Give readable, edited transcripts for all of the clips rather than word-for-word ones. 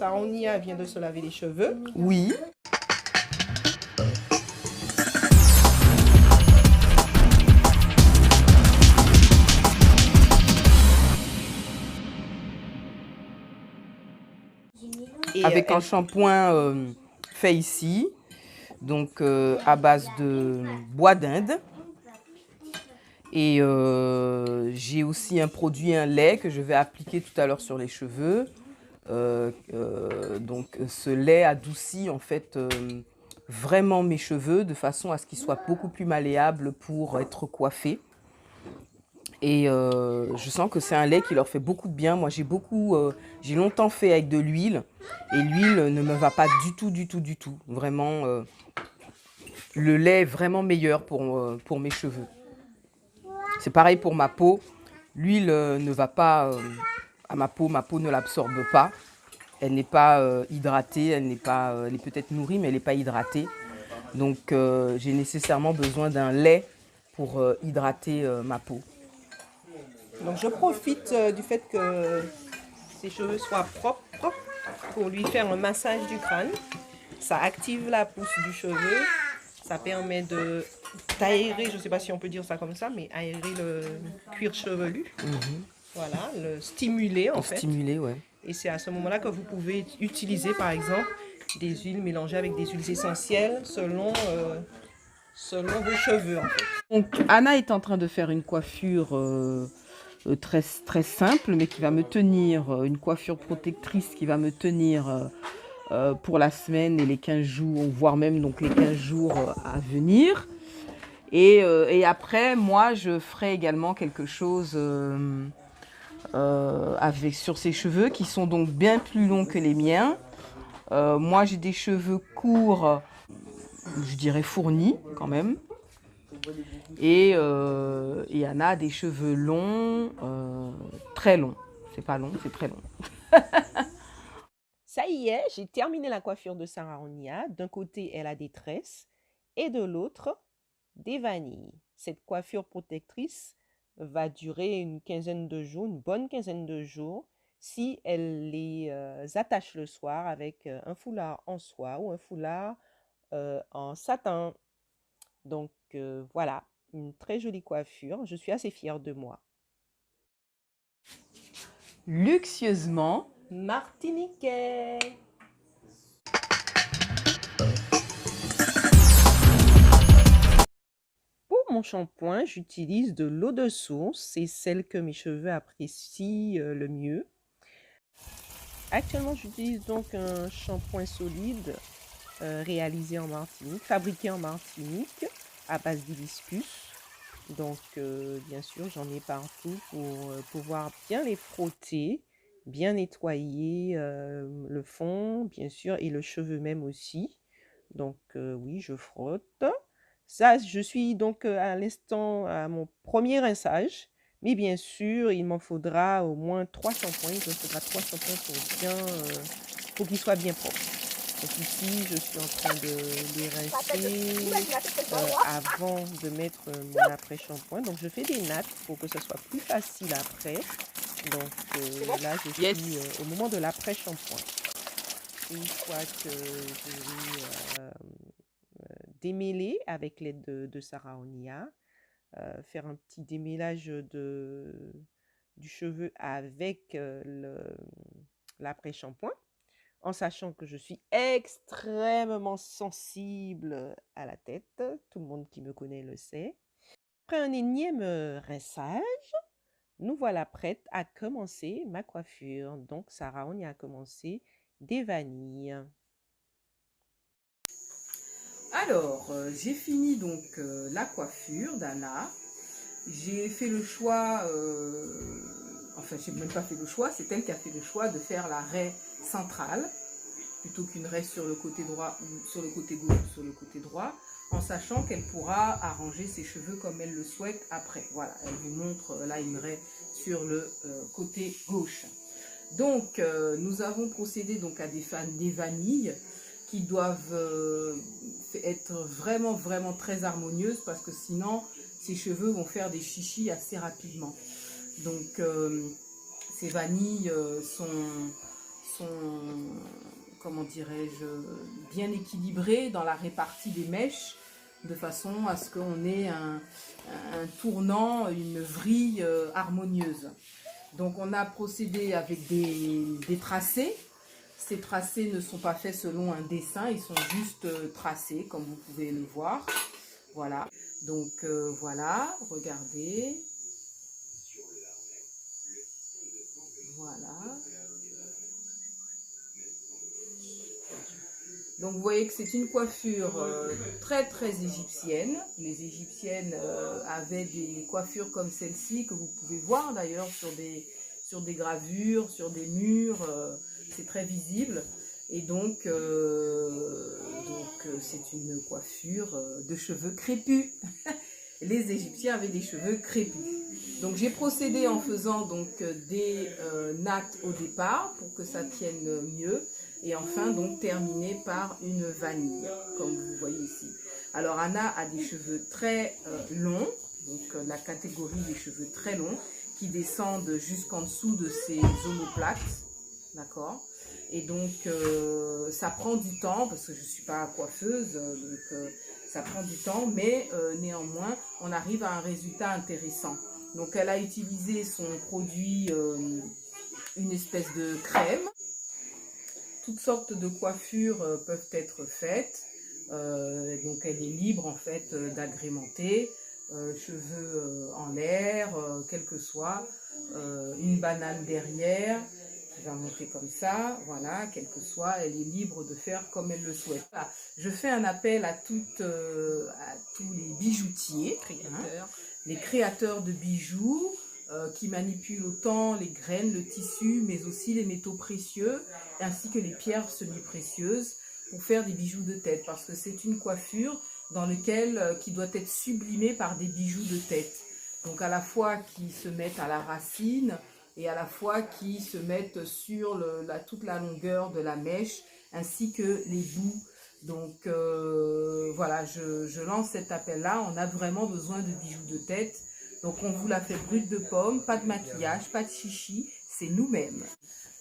Sarah Onia vient de se laver les cheveux. Oui. Et Avec un shampoing fait ici, donc à base de bois d'Inde. Et j'ai aussi un produit, un lait que je vais appliquer tout à l'heure sur les cheveux. Donc ce lait adoucit en fait vraiment mes cheveux de façon à ce qu'ils soient beaucoup plus malléables pour être coiffés. Et je sens que c'est un lait qui leur fait beaucoup de bien. Moi j'ai longtemps fait avec de l'huile et l'huile ne me va pas du tout. Vraiment, le lait est vraiment meilleur pour mes cheveux. C'est pareil pour ma peau. L'huile ne va pas à ma peau ne l'absorbe pas. Elle n'est pas hydratée, elle est peut-être nourrie, mais elle n'est pas hydratée. Donc j'ai nécessairement besoin d'un lait pour hydrater ma peau. donc je profite du fait que ses cheveux soient propres pour lui faire un massage du crâne. Ça active la pousse du cheveu. Ça permet d'aérer, je ne sais pas si on peut dire ça comme ça, mais aérer le cuir chevelu. Voilà, le stimuler en fait. Stimuler, ouais. Et c'est à ce moment-là que vous pouvez utiliser par exemple des huiles mélangées avec des huiles essentielles selon vos cheveux en fait. Donc Anna est en train de faire une coiffure très simple, mais qui va me tenir, une coiffure protectrice qui va me tenir pour la semaine et les 15 jours, voire même donc les 15 jours à venir. Et après, moi, je ferai également quelque chose sur ses cheveux qui sont donc bien plus longs que les miens. Moi, j'ai des cheveux courts, je dirais fournis quand même. Et Anna a des cheveux longs, très longs. C'est pas long, c'est très long. Ça y est, j'ai terminé la coiffure de Sarah Onia. D'un côté, elle a des tresses et de l'autre, des vanilles. Cette coiffure protectrice va durer une quinzaine de jours, une bonne quinzaine de jours, si elle les attache le soir avec un foulard en soie ou un foulard en satin. Donc voilà, une très jolie coiffure. Je suis assez fière de moi. Luxueusement martiniquais. Pour mon shampoing, j'utilise de l'eau de source. C'est celle que mes cheveux apprécient le mieux. Actuellement, j'utilise donc un shampoing solide réalisé en Martinique, fabriqué en Martinique à base d'hibiscus. Donc, bien sûr, j'en ai partout pour pouvoir bien les frotter, bien nettoyer le fond, bien sûr, et le cheveu même aussi. Donc, oui, je frotte. Ça, je suis donc à l'instant à mon premier rinçage. Mais bien sûr, il m'en faudra au moins 3 shampoings. Il me faudra 3 shampoings pour qu'ils soient bien propres. Donc ici, je suis en train de les rincer avant de mettre mon après-shampoing. Donc je fais des nattes pour que ce soit plus facile après. Donc là, je suis au moment de l'après-shampoing. Une fois que je vais démêler avec l'aide de Sarah Onia, faire un petit démêlage du cheveu avec l'après-shampoing, en sachant que je suis extrêmement sensible à la tête. Tout le monde qui me connaît le sait. Après un énième rinçage, nous voilà prêtes à commencer ma coiffure. Donc Sarah, on y a commencé des vanilles. Alors, j'ai fini donc la coiffure d'Anna. J'ai fait le choix, enfin j'ai même pas fait le choix, c'est elle qui a fait le choix de faire la raie centrale plutôt qu'une raie sur le côté droit ou sur le côté gauche ou sur le côté droit, en sachant qu'elle pourra arranger ses cheveux comme elle le souhaite après. Voilà, elle vous montre là une raie sur le côté gauche. Donc nous avons procédé donc à des vanilles qui doivent être vraiment très harmonieuses, parce que sinon ses cheveux vont faire des chichis assez rapidement. Donc ces vanilles sont, comment dirais-je, bien équilibrées dans la répartie des mèches, de façon à ce qu'on ait un tournant, une vrille harmonieuse. Donc on a procédé avec des tracés. Ces tracés ne sont pas faits selon un dessin, ils sont juste tracés comme vous pouvez le voir. Voilà, donc voilà, regardez. Voilà. Donc vous voyez que c'est une coiffure très très égyptienne. Les égyptiennes avaient des coiffures comme celle-ci que vous pouvez voir d'ailleurs sur des gravures, sur des murs. C'est très visible. Et donc c'est une coiffure de cheveux crépus. Les Égyptiens avaient des cheveux crépus. Donc j'ai procédé en faisant donc des nattes au départ pour que ça tienne mieux. Et enfin donc terminé par une vanille, comme vous voyez ici. Alors Anna a des cheveux très longs, donc la catégorie des cheveux très longs, qui descendent jusqu'en dessous de ses omoplates, d'accord. Et donc ça prend du temps, parce que je ne suis pas coiffeuse, donc ça prend du temps, mais néanmoins on arrive à un résultat intéressant. Donc elle a utilisé son produit, une espèce de crème. Toutes sortes de coiffures peuvent être faites, donc elle est libre en fait d'agrémenter, cheveux en l'air, quel que soit, une banane derrière qui va monter comme ça, voilà, quel que soit, elle est libre de faire comme elle le souhaite. Voilà. Je fais un appel à tous les bijoutiers, les créateurs de bijoux, qui manipulent autant les graines, le tissu, mais aussi les métaux précieux, ainsi que les pierres semi-précieuses, pour faire des bijoux de tête, parce que c'est une coiffure qui doit être sublimée par des bijoux de tête. Donc à la fois qui se mettent à la racine, et à la fois qui se mettent sur toute la longueur de la mèche, ainsi que les bouts. Donc voilà, je lance cet appel-là, on a vraiment besoin de bijoux de tête. Donc on vous la fait brute de pomme, pas de maquillage, pas de chichi, c'est nous-mêmes.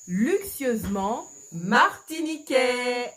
Luxueusement martiniquais.